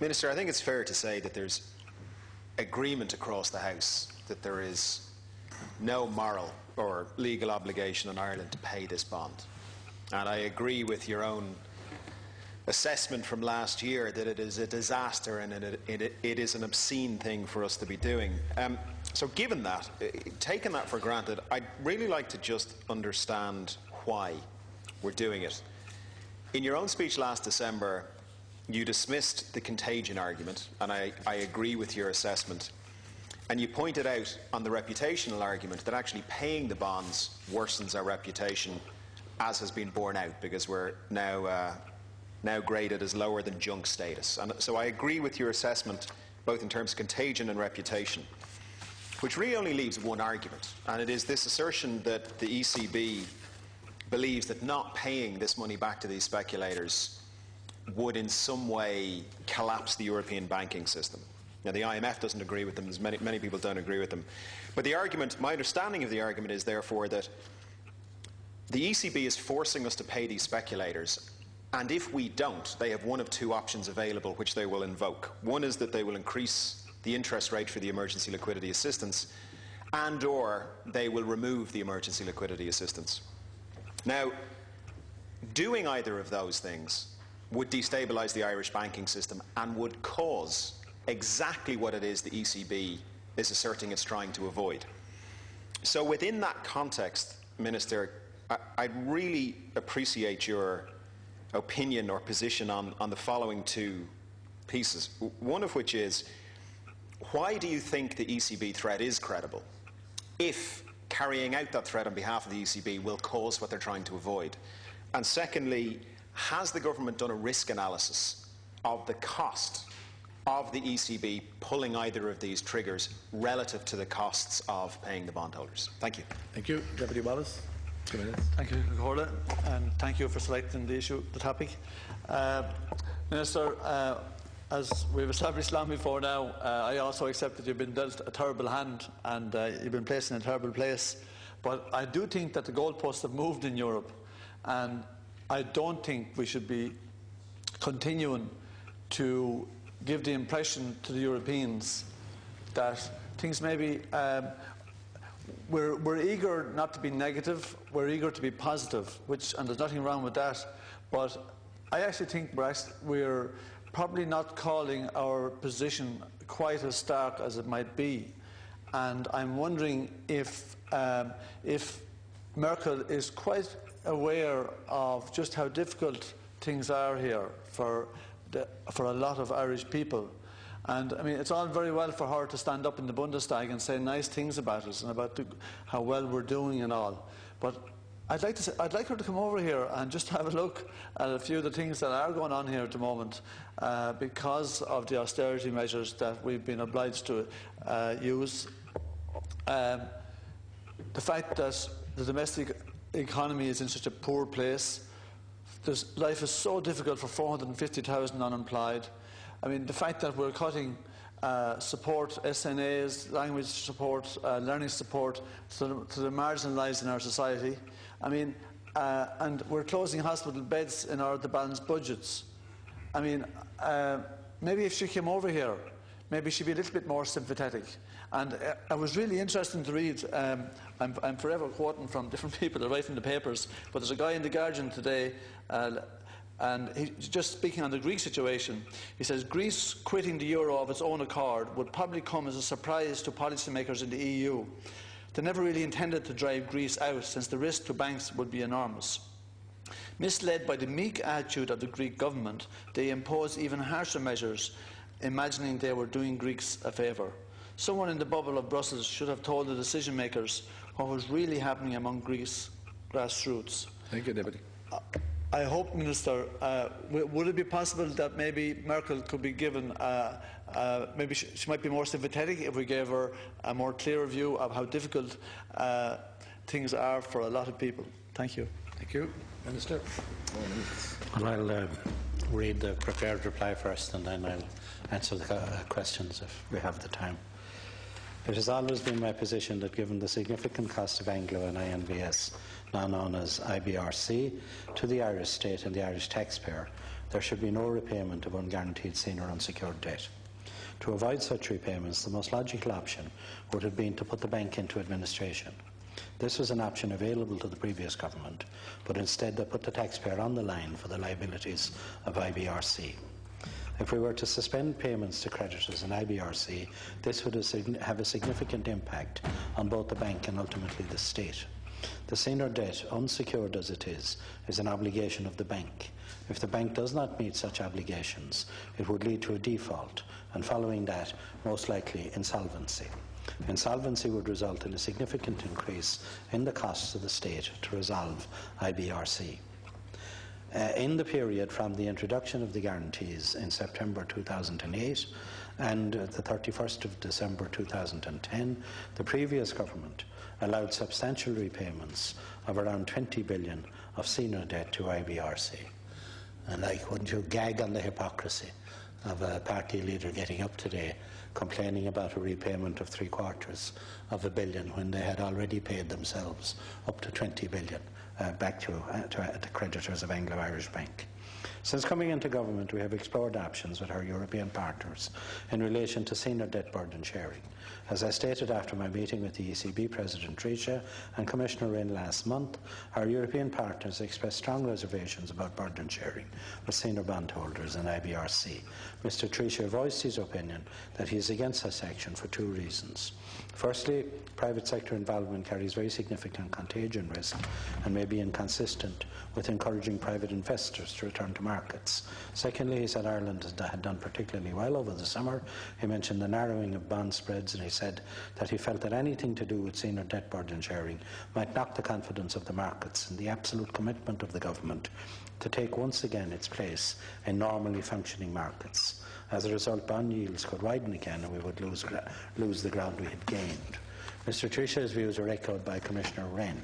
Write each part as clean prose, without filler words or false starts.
Minister, I think it's fair to say that there's agreement across the House that there is no moral or legal obligation on Ireland to pay this bond. And I agree with your own assessment from last year that it is a disaster and it is an obscene thing for us to be doing. So given that, taking that for granted, I'd really like to just understand why we're doing it. In your own speech last December, you dismissed the contagion argument, and I agree with your assessment. And you pointed out on the reputational argument that actually paying the bonds worsens our reputation, as has been borne out, because we're now graded as lower than junk status. And so I agree with your assessment, both in terms of contagion and reputation, which really only leaves one argument, and it is this assertion that the ECB believes that not paying this money back to these speculators would in some way collapse the European banking system. Now, the IMF doesn't agree with them, as many people don't agree with them. But the argument, my understanding of the argument is therefore that the ECB is forcing us to pay these speculators, and if we don't, they have one of two options available which they will invoke. One is that they will increase the interest rate for the emergency liquidity assistance, and or they will remove the emergency liquidity assistance. Now, doing either of those things would destabilise the Irish banking system and would cause exactly what it is the ECB is asserting it's trying to avoid. So within that context, Minister, I'd really appreciate your opinion or position on the following two pieces. One of which is, why do you think the ECB threat is credible if carrying out that threat on behalf of the ECB will cause what they're trying to avoid? And secondly, has the government done a risk analysis of the cost of the ECB pulling either of these triggers relative to the costs of paying the bondholders? Thank you. Thank you. Deputy Wallace. 2 minutes. Thank you, Nicola, and thank you for selecting the topic. Minister, as we've established long before now, I also accept that you've been dealt a terrible hand and you've been placed in a terrible place. But I do think that the goalposts have moved in Europe, and I don't think we should be continuing to give the impression to the Europeans that things maybe we're eager not to be negative, we're eager to be positive, and there's nothing wrong with that. But I actually think we're probably not calling our position quite as stark as it might be. And I'm wondering if Merkel is quite aware of just how difficult things are here for a lot of Irish people. And I mean, it's all very well for her to stand up in the Bundestag and say nice things about us and about how well we're doing and all. But I'd like her to come over here and just have a look at a few of the things that are going on here at the moment because of the austerity measures that we've been obliged to use. The fact that the domestic economy is in such a poor place. Life is so difficult for 450,000 unemployed. I mean, the fact that we're cutting support, SNAs, language support, learning support to the marginalised in our society. I mean, and we're closing hospital beds in order to balance budgets. I mean, maybe if she came over here, maybe she'd be a little bit more sympathetic. And I was really interested to read, I'm forever quoting from different people that write in the papers, but there's a guy in The Guardian today, and he's just speaking on the Greek situation. He says, Greece quitting the euro of its own accord would probably come as a surprise to policymakers in the EU. They never really intended to drive Greece out, since the risk to banks would be enormous. Misled by the meek attitude of the Greek government, they imposed even harsher measures, imagining they were doing Greeks a favour. Someone in the bubble of Brussels should have told the decision makers what was really happening among Greece grassroots. Thank you, Deputy. I hope, Minister, would it be possible that maybe Merkel could be given, maybe she might be more sympathetic if we gave her a more clearer view of how difficult things are for a lot of people? Thank you. Thank you. Minister. Well, I'll read the prepared reply first, and then I'll answer the questions if we have the time. It has always been my position that given the significant cost of Anglo and INVS, now known as IBRC, to the Irish state and the Irish taxpayer, there should be no repayment of unguaranteed senior unsecured debt. To avoid such repayments, the most logical option would have been to put the bank into administration. This was an option available to the previous government, but instead they put the taxpayer on the line for the liabilities of IBRC. If we were to suspend payments to creditors in IBRC, this would have a significant impact on both the bank and ultimately the state. The senior debt, unsecured as it is an obligation of the bank. If the bank does not meet such obligations, it would lead to a default, and following that, most likely insolvency. Insolvency would result in a significant increase in the costs of the state to resolve IBRC. In the period from the introduction of the guarantees in September 2008 and the 31st of December 2010, the previous government allowed substantial repayments of around 20 billion of senior debt to IBRC. And wouldn't you gag on the hypocrisy of a party leader getting up today complaining about a repayment of $750 million when they had already paid themselves up to 20 billion back to the creditors of Anglo Irish Bank. Since coming into government, we have explored options with our European partners in relation to senior debt burden sharing. As I stated after my meeting with the ECB President Trichet and Commissioner Rehn last month, our European partners expressed strong reservations about burden sharing with senior bondholders in IBRC. Mr Trichet voiced his opinion that he is against such action for two reasons. Firstly, private sector involvement carries very significant contagion risk and may be inconsistent with encouraging private investors to return to markets. Secondly, he said Ireland had done particularly well over the summer. He mentioned the narrowing of bond spreads, and he said that he felt that anything to do with senior debt burden sharing might knock the confidence of the markets and the absolute commitment of the government to take once again its place in normally functioning markets. As a result, bond yields could widen again and we would lose the ground we had gained. Mr Trichet's views are echoed by Commissioner Rehn.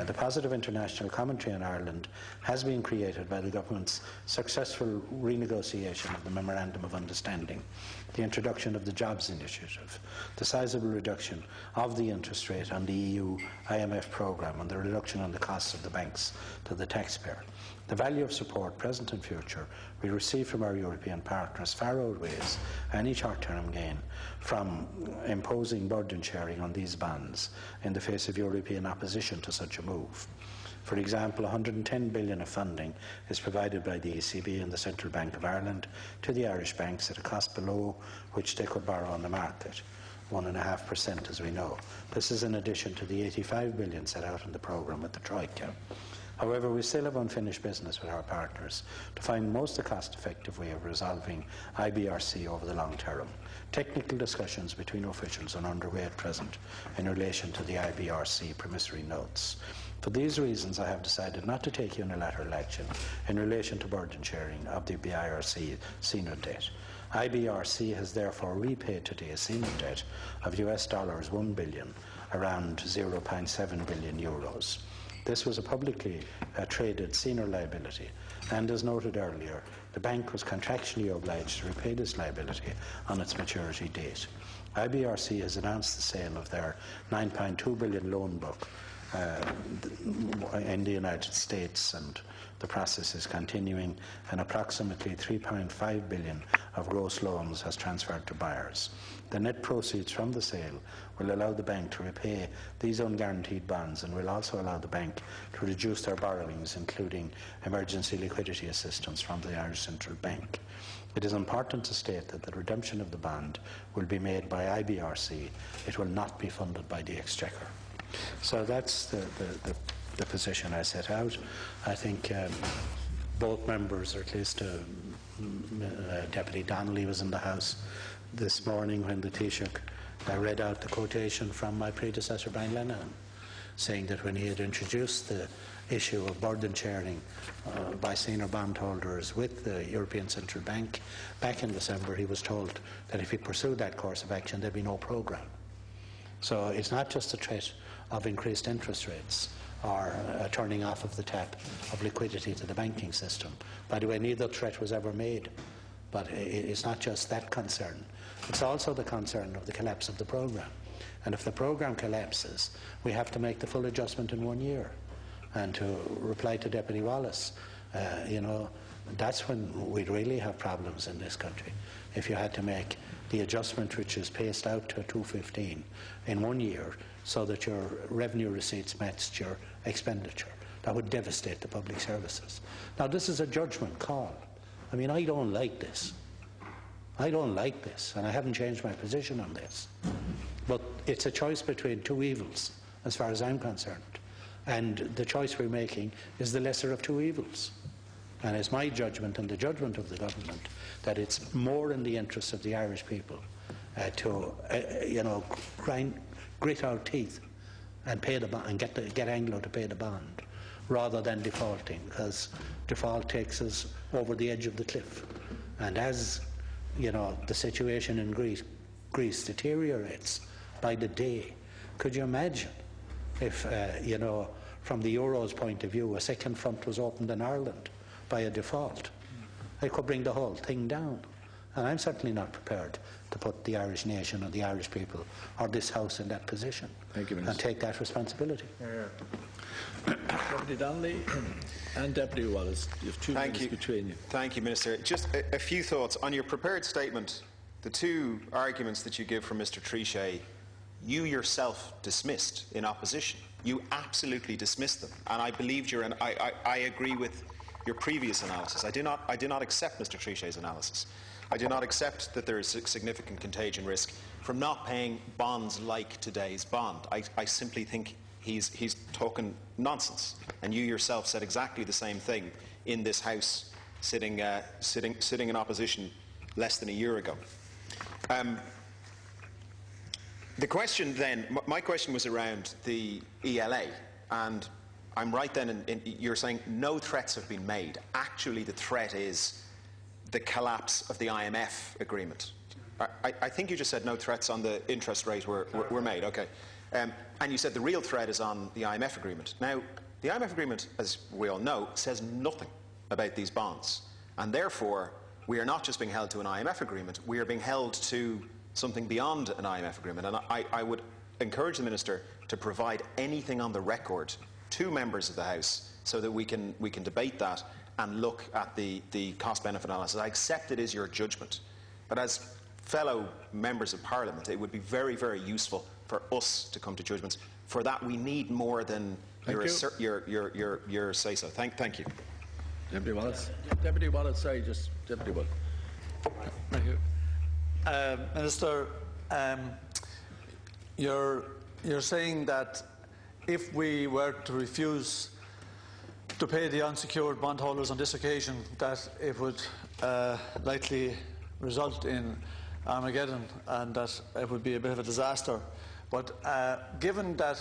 The positive international commentary on Ireland has been created by the government's successful renegotiation of the Memorandum of Understanding, the introduction of the Jobs Initiative, the sizable reduction of the interest rate on the EU IMF programme, and the reduction on the costs of the banks to the taxpayer. The value of support, present and future, we receive from our European partners far outweighs any short-term gain from imposing burden sharing on these bonds in the face of European opposition to such a move. For example, 110 billion of funding is provided by the ECB and the Central Bank of Ireland to the Irish banks at a cost below which they could borrow on the market, 1.5% as we know. This is in addition to the 85 billion set out in the programme with the Troika. However, we still have unfinished business with our partners to find most cost-effective way of resolving IBRC over the long term. Technical discussions between officials are underway at present in relation to the IBRC promissory notes. For these reasons, I have decided not to take unilateral action in relation to burden sharing of the IBRC senior debt. IBRC has therefore repaid today a senior debt of $1 billion, around 0.7 billion euros. This was a publicly traded senior liability, and as noted earlier, the bank was contractually obliged to repay this liability on its maturity date. IBRC has announced the sale of their 9.2 billion loan book in the United States, and the process is continuing, and approximately 3.5 billion of gross loans has transferred to buyers. The net proceeds from the sale will allow the bank to repay these unguaranteed bonds and will also allow the bank to reduce their borrowings, including emergency liquidity assistance from the Irish Central Bank. It is important to state that the redemption of the bond will be made by IBRC. It will not be funded by the Exchequer. So that's the position I set out. I think both members, or at least Deputy Donnelly was in the House this morning when the Taoiseach read out the quotation from my predecessor, Brian Lennon, saying that when he had introduced the issue of burden sharing by senior bondholders with the European Central Bank back in December, he was told that if he pursued that course of action, there'd be no programme. So it's not just a threat of increased interest rates or a turning off of the tap of liquidity to the banking system. By the way, neither threat was ever made, but it's not just that concern. It's also the concern of the collapse of the programme. And if the programme collapses, we have to make the full adjustment in 1 year. And to reply to Deputy Wallace, that's when we'd really have problems in this country. If you had to make the adjustment which is paced out to 215 in 1 year so that your revenue receipts matched your expenditure, that would devastate the public services. Now, this is a judgment call. I mean, I don't like this. I don't like this, and I haven't changed my position on this. But it's a choice between two evils, as far as I'm concerned. And the choice we're making is the lesser of two evils. And it's my judgment and the judgment of the government that it's more in the interests of the Irish people to, grit our teeth and pay the bond and get Anglo to pay the bond, rather than defaulting, because default takes us over the edge of the cliff. And as the situation in Greece deteriorates by the day, could you imagine if, from the Euro's point of view, a second front was opened in Ireland by a default? It could bring the whole thing down. And I'm certainly not prepared to put the Irish nation or the Irish people or this House in that position. Thank you, and take that responsibility. Deputy Donnelly and Deputy Wallace, you have 2 minutes between you. Thank you, Minister. Just a few thoughts. On your prepared statement, the two arguments that you give from Mr Trichet, you yourself dismissed in opposition. You absolutely dismissed them. And I believed I agree with your previous analysis. I do not accept Mr Trichet's analysis. I do not accept that there is significant contagion risk from not paying bonds like today's bond. I simply think he's talking nonsense. And you yourself said exactly the same thing in this House, sitting in opposition less than a year ago. The question then, my question was around the ELA, and I'm right then in you're saying no threats have been made. Actually, the threat is the collapse of the IMF agreement. I think you just said no threats on the interest rate were made. Okay. And you said the real threat is on the IMF agreement. Now, the IMF agreement, as we all know, says nothing about these bonds. And therefore, we are not just being held to an IMF agreement, we are being held to something beyond an IMF agreement. And I would encourage the Minister to provide anything on the record to members of the House so that we can debate that and look at the cost-benefit analysis. I accept it is your judgment. But as fellow members of Parliament, it would be very, very useful for us to come to judgments. For that, we need more than your say-so. Thank you. Deputy Wallace. Deputy Wallace, sorry, just Deputy Wallace. Thank you. Minister, you're saying that if we were to refuse to pay the unsecured bondholders on this occasion, that it would likely result in Armageddon and that it would be a bit of a disaster. But given that,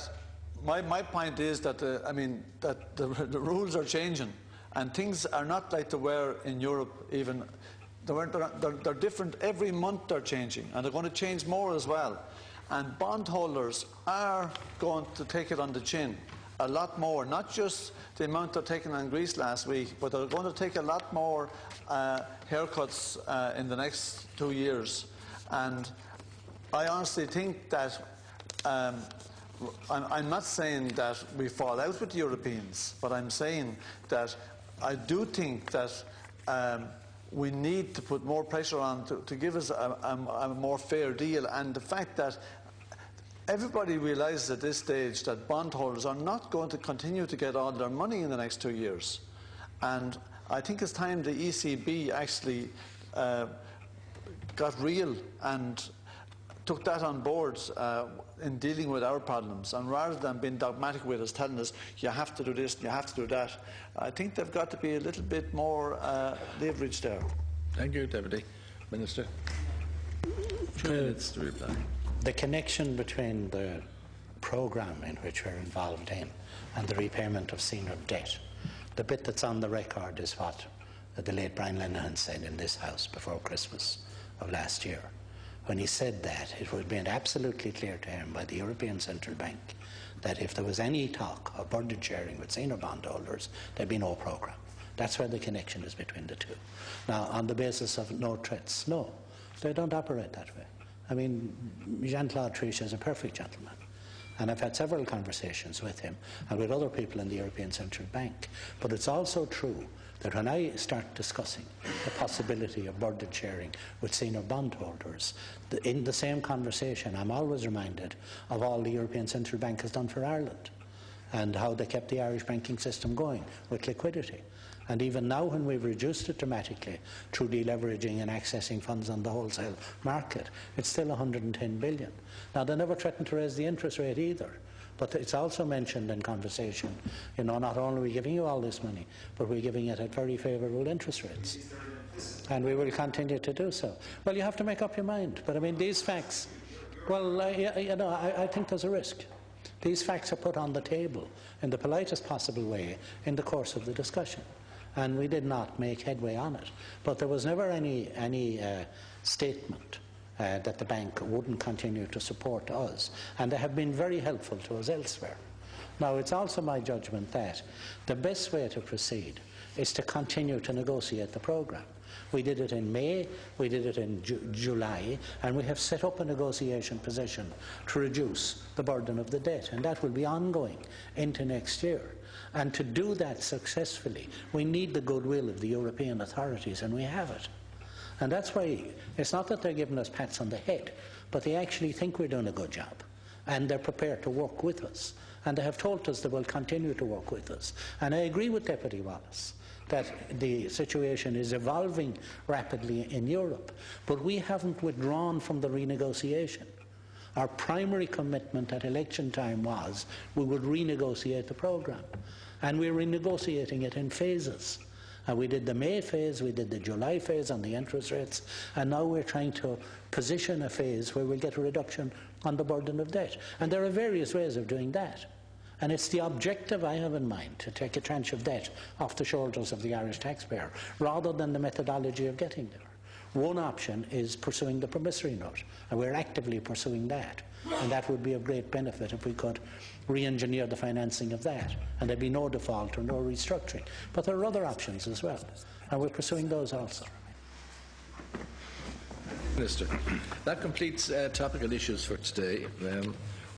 my point is that the rules are changing and things are not like they were in Europe even. They're different every month. They're changing, and they're going to change more as well. And bondholders are going to take it on the chin a lot more, not just the amount they're taking on Greece last week, but they're going to take a lot more haircuts in the next 2 years. And I honestly think that I'm not saying that we fall out with the Europeans, but I'm saying that I do think that we need to put more pressure on to give us a more fair deal. And the fact that everybody realises at this stage that bondholders are not going to continue to get all their money in the next 2 years. And I think it's time the ECB actually got real and took that on board in dealing with our problems. And rather than being dogmatic with us, telling us, you have to do this, you have to do that, I think they've got to be a little bit more leverage there. Thank you, Deputy Minister. 2 minutes to reply. The connection between the programme in which we're involved in and the repayment of senior debt, the bit that's on the record is what the late Brian Lenihan said in this House before Christmas of last year. When he said that, it was made absolutely clear to him by the European Central Bank that if there was any talk of burden sharing with senior bondholders, there'd be no programme. That's where the connection is between the two. Now, on the basis of no threats, no, they don't operate that way. I mean, Jean-Claude Trichet is a perfect gentleman, and I've had several conversations with him and with other people in the European Central Bank. But it's also true that when I start discussing the possibility of burden sharing with senior bondholders, in the same conversation I'm always reminded of all the European Central Bank has done for Ireland and how they kept the Irish banking system going with liquidity. And even now, when we've reduced it dramatically through deleveraging and accessing funds on the wholesale market, it's still 110 billion. Now, they never threatened to raise the interest rate either, but it's also mentioned in conversation, you know, not only are we giving you all this money, but we're giving it at very favourable interest rates. And we will continue to do so. Well, you have to make up your mind. But I mean, these facts, well, I think there's a risk. These facts are put on the table in the politest possible way in the course of the discussion. And we did not make headway on it. But there was never any statement that the bank wouldn't continue to support us. And they have been very helpful to us elsewhere. Now, it's also my judgment that the best way to proceed is to continue to negotiate the programme. We did it in May, we did it in July, and we have set up a negotiation position to reduce the burden of the debt, and that will be ongoing into next year. And to do that successfully, we need the goodwill of the European authorities, and we have it. And that's why it's not that they're giving us pats on the head, but they actually think we're doing a good job, and they're prepared to work with us. And they have told us they will continue to work with us. And I agree with Deputy Wallace that the situation is evolving rapidly in Europe, but we haven't withdrawn from the renegotiation. Our primary commitment at election time was we would renegotiate the programme, and we're renegotiating it in phases. And we did the May phase, we did the July phase on the interest rates, and now we're trying to position a phase where we'll get a reduction on the burden of debt. And there are various ways of doing that. And it's the objective I have in mind, to take a tranche of debt off the shoulders of the Irish taxpayer, rather than the methodology of getting there. One option is pursuing the promissory note, and we're actively pursuing that. And that would be of great benefit if we could re-engineer the financing of that, and there'd be no default or no restructuring. But there are other options as well, and we're pursuing those also. Minister, that completes topical issues for today.